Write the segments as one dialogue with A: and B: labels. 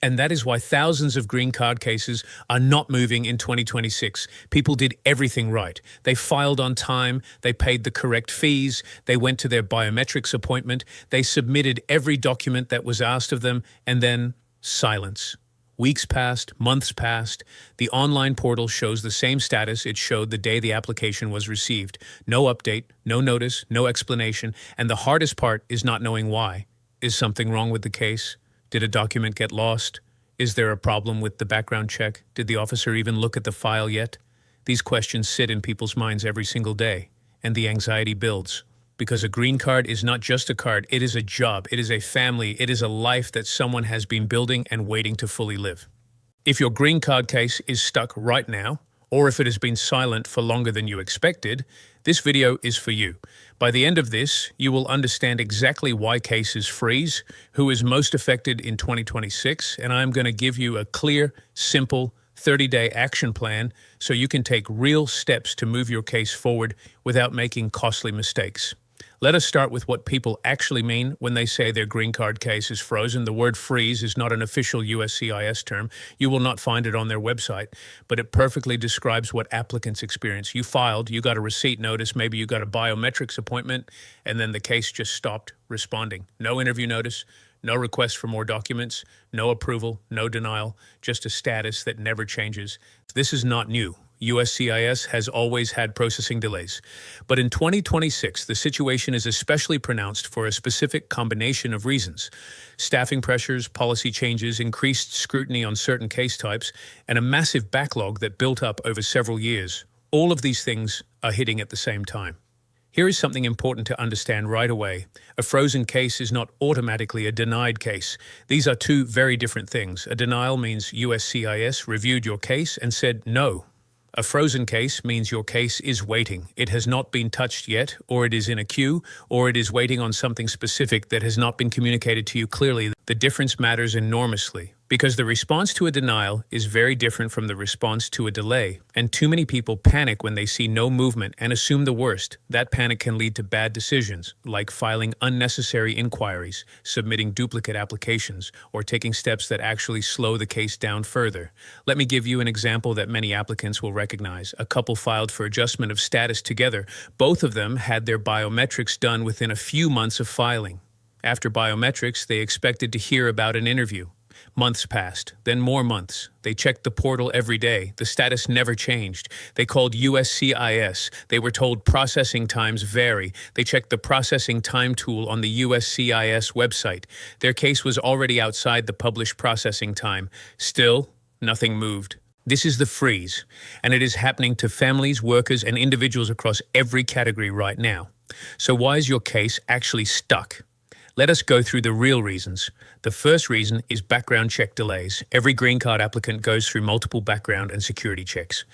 A: And that is why thousands of green card cases are not moving in 2026. People did everything right. They filed on time, they paid the correct fees, they went to their biometrics appointment, they submitted every document that was asked of them, and then silence. Weeks passed, months passed. The online portal shows the same status it showed the day the application was received. No update, no notice, no explanation, and the hardest part is not knowing why. Is something wrong with the case? Did a document get lost? Is there a problem with the background check? Did the officer even look at the file yet? These questions sit in people's minds every single day, and the anxiety builds. Because a green card is not just a card, it is a job, it is a family, it is a life that someone has been building and waiting to fully live. If your green card case is stuck right now, or if it has been silent for longer than you expected, this video is for you. By the end of this, you will understand exactly why cases freeze, who is most affected in 2026, and I'm going to give you a clear, simple, 30-day action plan so you can take real steps to move your case forward without making costly mistakes. Let us start with what people actually mean when they say their green card case is frozen. The word freeze is not an official USCIS term. You will not find it on their website, but it perfectly describes what applicants experience. You filed, you got a receipt notice, maybe you got a biometrics appointment, and then the case just stopped responding. No interview notice, no request for more documents, no approval, no denial, just a status that never changes. This is not new. USCIS has always had processing delays. But in 2026, the situation is especially pronounced for a specific combination of reasons: staffing pressures, policy changes, increased scrutiny on certain case types, and a massive backlog that built up over several years. All of these things are hitting at the same time. Here is something important to understand right away. A frozen case is not automatically a denied case. These are two very different things. A denial means USCIS reviewed your case and said no. A frozen case means your case is waiting. It has not been touched yet, or it is in a queue, or it is waiting on something specific that has not been communicated to you clearly. The difference matters enormously, because the response to a denial is very different from the response to a delay, and too many people panic when they see no movement and assume the worst. That panic can lead to bad decisions, like filing unnecessary inquiries, submitting duplicate applications, or taking steps that actually slow the case down further. Let me give you an example that many applicants will recognize. A couple filed for adjustment of status together. Both of them had their biometrics done within a few months of filing. After biometrics, they expected to hear about an interview. Months passed, then more months. They checked the portal every day. The status never changed. They called USCIS. They were told processing times vary. They checked the processing time tool on the USCIS website. Their case was already outside the published processing time. Still, nothing moved. This is the freeze, and it is happening to families, workers, and individuals across every category right now. So why is your case actually stuck? Let us go through the real reasons. The first reason is background check delays. Every green card applicant goes through multiple background and security checks.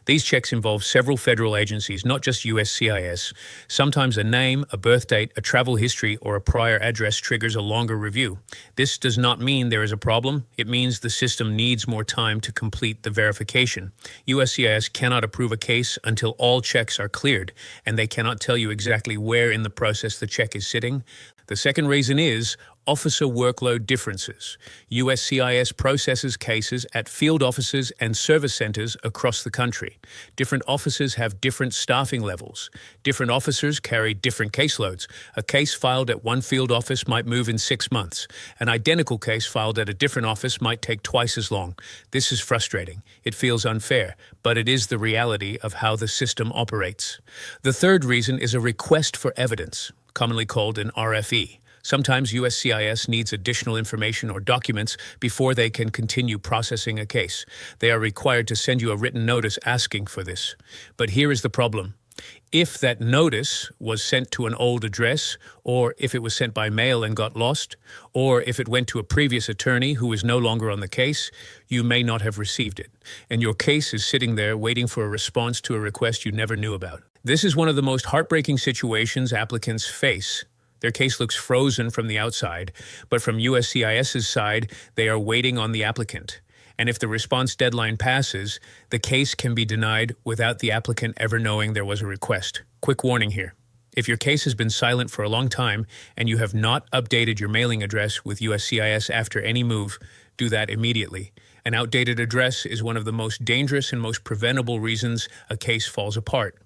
A: These checks involve several federal agencies, not just USCIS. Sometimes a name, a birth date, a travel history, or a prior address triggers a longer review. This does not mean there is a problem. It means the system needs more time to complete the verification. USCIS cannot approve a case until all checks are cleared, and they cannot tell you exactly where in the process the check is sitting. The second reason is officer workload differences. USCIS processes cases at field offices and service centers across the country. Different offices have different staffing levels. Different officers carry different caseloads. A case filed at one field office might move in 6 months. An identical case filed at a different office might take twice as long. This is frustrating. It feels unfair, but it is the reality of how the system operates. The third reason is a request for evidence, commonly called an RFE. Sometimes USCIS needs additional information or documents before they can continue processing a case. They are required to send you a written notice asking for this. But here is the problem. If that notice was sent to an old address, or if it was sent by mail and got lost, or if it went to a previous attorney who is no longer on the case, you may not have received it. And your case is sitting there waiting for a response to a request you never knew about. This is one of the most heartbreaking situations applicants face. Their case looks frozen from the outside, but from USCIS's side, they are waiting on the applicant. And if the response deadline passes, the case can be denied without the applicant ever knowing there was a request. Quick warning here. If your case has been silent for a long time and you have not updated your mailing address with USCIS after any move, Do that immediately. An outdated address is one of the most dangerous and most preventable reasons a case falls apart.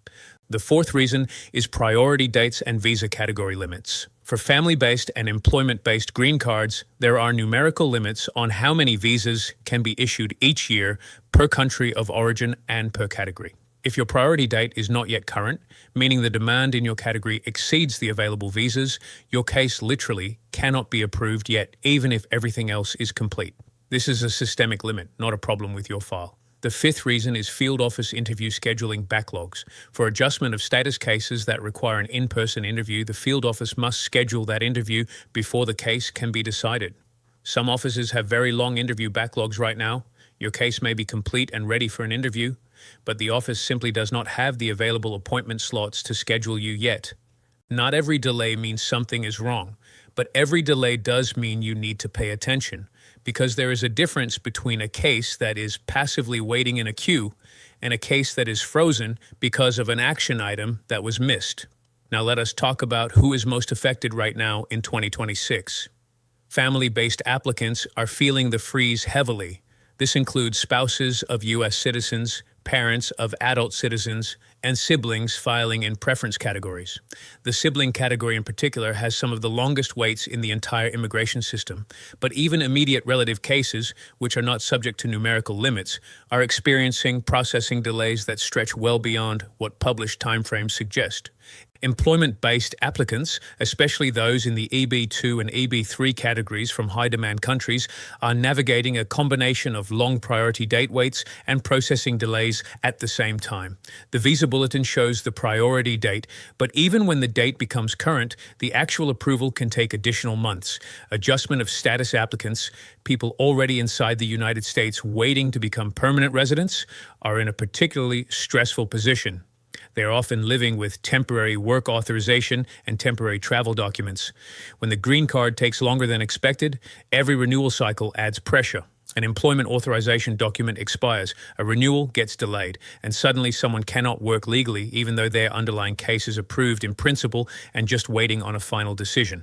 A: The fourth reason is priority dates and visa category limits. For family-based and employment-based green cards, there are numerical limits on how many visas can be issued each year per country of origin and per category. If your priority date is not yet current, meaning the demand in your category exceeds the available visas, your case literally cannot be approved yet, even if everything else is complete. This is a systemic limit, not a problem with your file. The fifth reason is field office interview scheduling backlogs. For adjustment of status cases that require an in-person interview, the field office must schedule that interview before the case can be decided. Some offices have very long interview backlogs right now. Your case may be complete and ready for an interview, but the office simply does not have the available appointment slots to schedule you yet. Not every delay means something is wrong, but every delay does mean you need to pay attention, because there is a difference between a case that is passively waiting in a queue and a case that is frozen because of an action item that was missed. Now let us talk about who is most affected right now in 2026. Family-based applicants are feeling the freeze heavily. This includes spouses of U.S. citizens, parents of adult citizens, and siblings filing in preference categories. The sibling category in particular has some of the longest waits in the entire immigration system, but even immediate relative cases, which are not subject to numerical limits, are experiencing processing delays that stretch well beyond what published timeframes suggest. Employment-based applicants, especially those in the EB2 and EB3 categories from high-demand countries, are navigating a combination of long priority date waits and processing delays at the same time. The visa bulletin shows the priority date, but even when the date becomes current, the actual approval can take additional months. Adjustment of status applicants, people already inside the United States waiting to become permanent residents, are in a particularly stressful position. They are often living with temporary work authorization and temporary travel documents. When the green card takes longer than expected, every renewal cycle adds pressure. An employment authorization document expires, a renewal gets delayed, and suddenly someone cannot work legally even though their underlying case is approved in principle and just waiting on a final decision.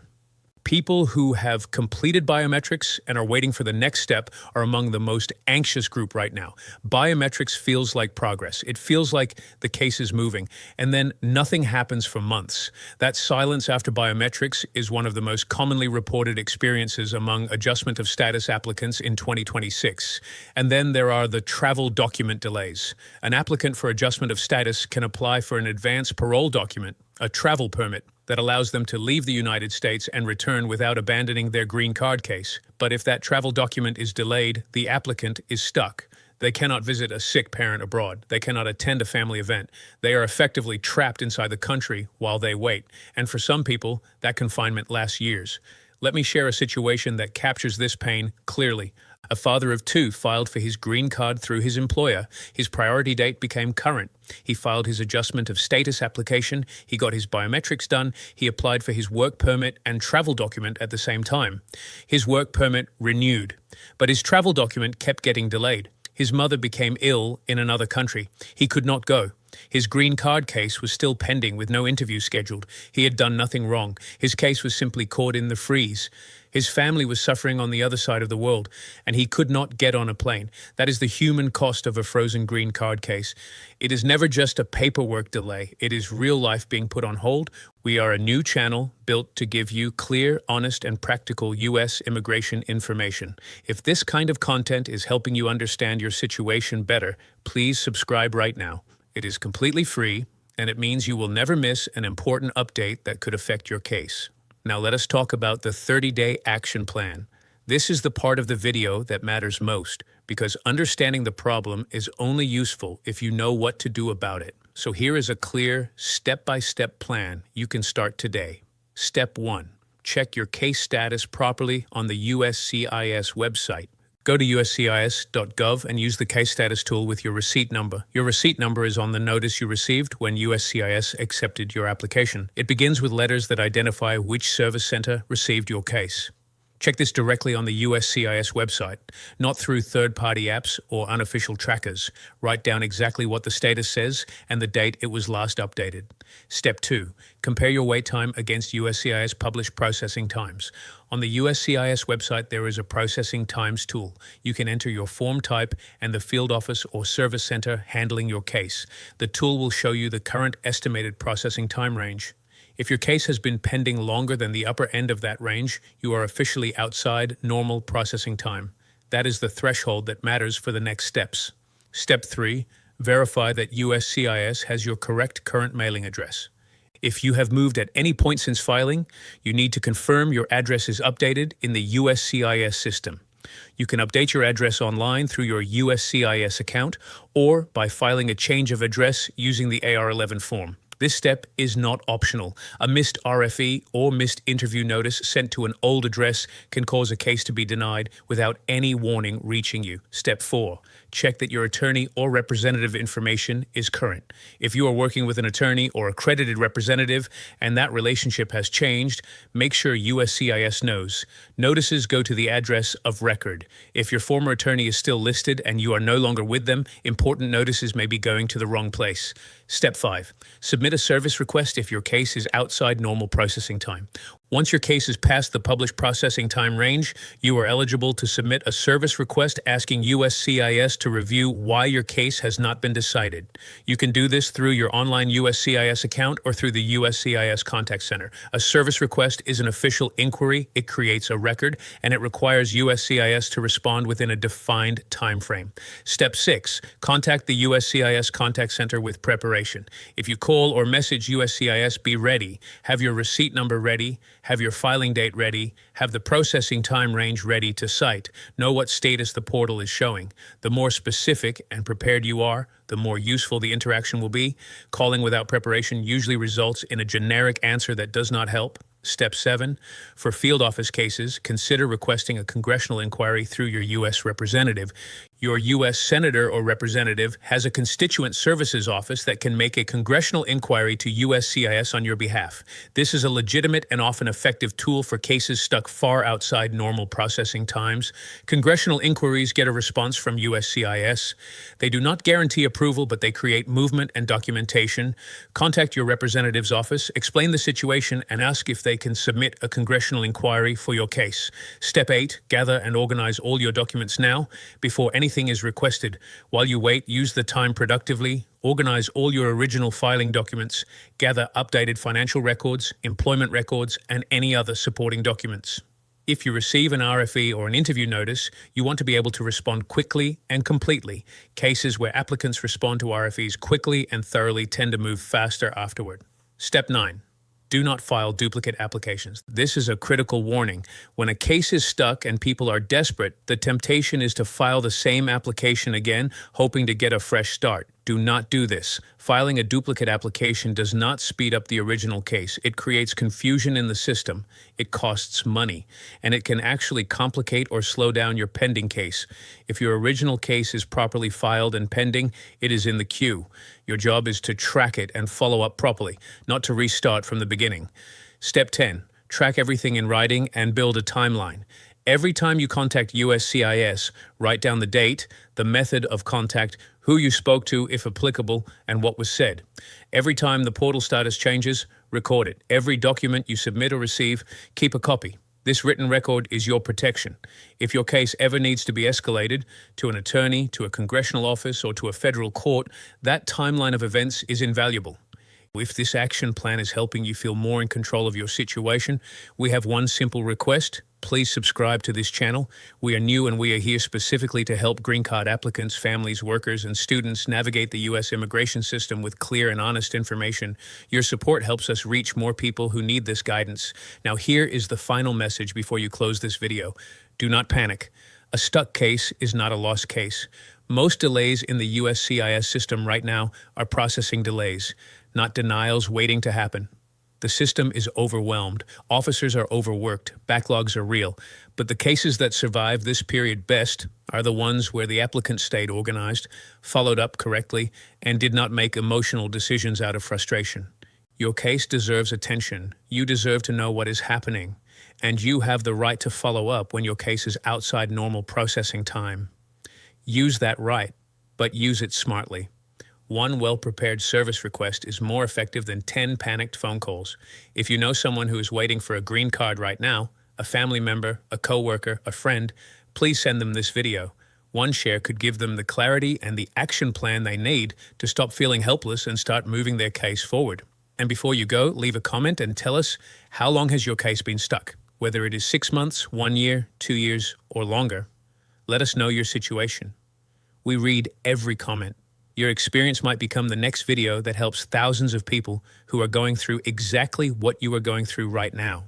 A: People who have completed biometrics and are waiting for the next step are among the most anxious group right now. Biometrics feels like progress. It feels like the case is moving, and then nothing happens for months. That silence after biometrics is one of the most commonly reported experiences among adjustment of status applicants in 2026. And then there are the travel document delays. An applicant for adjustment of status can apply for an advance parole document, a travel permit, that allows them to leave the United States and return without abandoning their green card case. But if that travel document is delayed, the applicant is stuck. They cannot visit a sick parent abroad. They cannot attend a family event. They are effectively trapped inside the country while they wait. And for some people, that confinement lasts years. Let me share a situation that captures this pain clearly. A father of two filed for his green card through his employer. His priority date became current. He filed his adjustment of status application. He got his biometrics done. He applied for his work permit and travel document at the same time. His work permit renewed, but his travel document kept getting delayed. His mother became ill in another country. He could not go. His green card case was still pending with no interview scheduled. He had done nothing wrong. His case was simply caught in the freeze. His family was suffering on the other side of the world, and he could not get on a plane. That is the human cost of a frozen green card case. It is never just a paperwork delay. It is real life being put on hold. We are a new channel built to give you clear, honest, and practical U.S. immigration information. If this kind of content is helping you understand your situation better, please subscribe right now. It is completely free, and it means you will never miss an important update that could affect your case. Now let us talk about the 30-day action plan. This is the part of the video that matters most, because understanding the problem is only useful if you know what to do about it. So here is a clear, step-by-step plan you can start today. Step 1. Check your case status properly on the USCIS website. Go to uscis.gov and use the case status tool with your receipt number. Your receipt number is on the notice you received when USCIS accepted your application. It begins with letters that identify which service center received your case. Check this directly on the USCIS website, not through third-party apps or unofficial trackers. Write down exactly what the status says and the date it was last updated. Step 2. Compare your wait time against USCIS published processing times. On the USCIS website, there is a processing times tool. You can enter your form type and the field office or service center handling your case. The tool will show you the current estimated processing time range. If your case has been pending longer than the upper end of that range, you are officially outside normal processing time. That is the threshold that matters for the next steps. Step 3. Verify that USCIS has your correct current mailing address. If you have moved at any point since filing, you need to confirm your address is updated in the USCIS system. You can update your address online through your USCIS account or by filing a change of address using the AR11 form. This step is not optional. A missed RFE or missed interview notice sent to an old address can cause a case to be denied without any warning reaching you. Step 4. Check that your attorney or representative information is current. If you are working with an attorney or accredited representative and that relationship has changed, make sure USCIS knows. Notices go to the address of record. If your former attorney is still listed and you are no longer with them, important notices may be going to the wrong place. Step 5. Submit a service request if your case is outside normal processing time. Once your case is past the published processing time range, you are eligible to submit a service request asking USCIS to review why your case has not been decided. You can do this through your online USCIS account or through the USCIS contact center. A service request is an official inquiry, it creates a record, and it requires USCIS to respond within a defined time frame. Step 6. Contact the USCIS contact center with preparation. If you call or message USCIS, be ready. Have your receipt number ready. Have your filing date ready, have the processing time range ready to cite, know what status the portal is showing. The more specific and prepared you are, the more useful the interaction will be. Calling without preparation usually results in a generic answer that does not help. Step 7. For field office cases, consider requesting a congressional inquiry through your U.S. representative. Your U.S. senator or representative has a constituent services office that can make a congressional inquiry to USCIS on your behalf. This is a legitimate and often effective tool for cases stuck far outside normal processing times. Congressional inquiries get a response from USCIS. They do not guarantee approval, but they create movement and documentation. Contact your representative's office, explain the situation, and ask if they can submit a congressional inquiry for your case. Step 8. Gather and organize all your documents now before anything is requested. While you wait, use the time productively. Organize all your original filing documents. Gather updated financial records, employment records, and any other supporting documents. If you receive an RFE or an interview notice, you want to be able to respond quickly and completely. Cases where applicants respond to RFEs quickly and thoroughly tend to move faster afterward. Step 9. Do not file duplicate applications. This is a critical warning. When a case is stuck and people are desperate, the temptation is to file the same application again, hoping to get a fresh start. Do not do this. Filing a duplicate application does not speed up the original case. It creates confusion in the system. It costs money, and it can actually complicate or slow down your pending case. If your original case is properly filed and pending, it is in the queue. Your job is to track it and follow up properly, not to restart from the beginning. Step 10. Track everything in writing and build a timeline. Every time you contact USCIS, write down the date, the method of contact, who you spoke to if applicable, and what was said. Every time the portal status changes, record it. Every document you submit or receive, keep a copy. This written record is your protection. If your case ever needs to be escalated to an attorney, to a congressional office, or to a federal court, that timeline of events is invaluable. If this action plan is helping you feel more in control of your situation, we have one simple request. Please subscribe to this channel. We are new and we are here specifically to help green card applicants, families, workers, and students navigate the U.S. immigration system with clear and honest information. Your support helps us reach more people who need this guidance. Now here is the final message before you close this video. Do not panic. A stuck case is not a lost case. Most delays in the USCIS system right now are processing delays, not denials waiting to happen. The system is overwhelmed. Officers are overworked. Backlogs are real. But the cases that survive this period best are the ones where the applicant stayed organized, followed up correctly, and did not make emotional decisions out of frustration. Your case deserves attention. You deserve to know what is happening. and you have the right to follow up when your case is outside normal processing time. Use that right, but use it smartly. One well-prepared service request is more effective than 10 panicked phone calls. If you know someone who is waiting for a green card right now, a family member, a coworker, a friend, please send them this video. One share could give them the clarity and the action plan they need to stop feeling helpless and start moving their case forward. And before you go, leave a comment and tell us, how long has your case been stuck? Whether it is 6 months, 1 year, 2 years, or longer. Let us know your situation. We read every comment. Your experience might become the next video that helps thousands of people who are going through exactly what you are going through right now.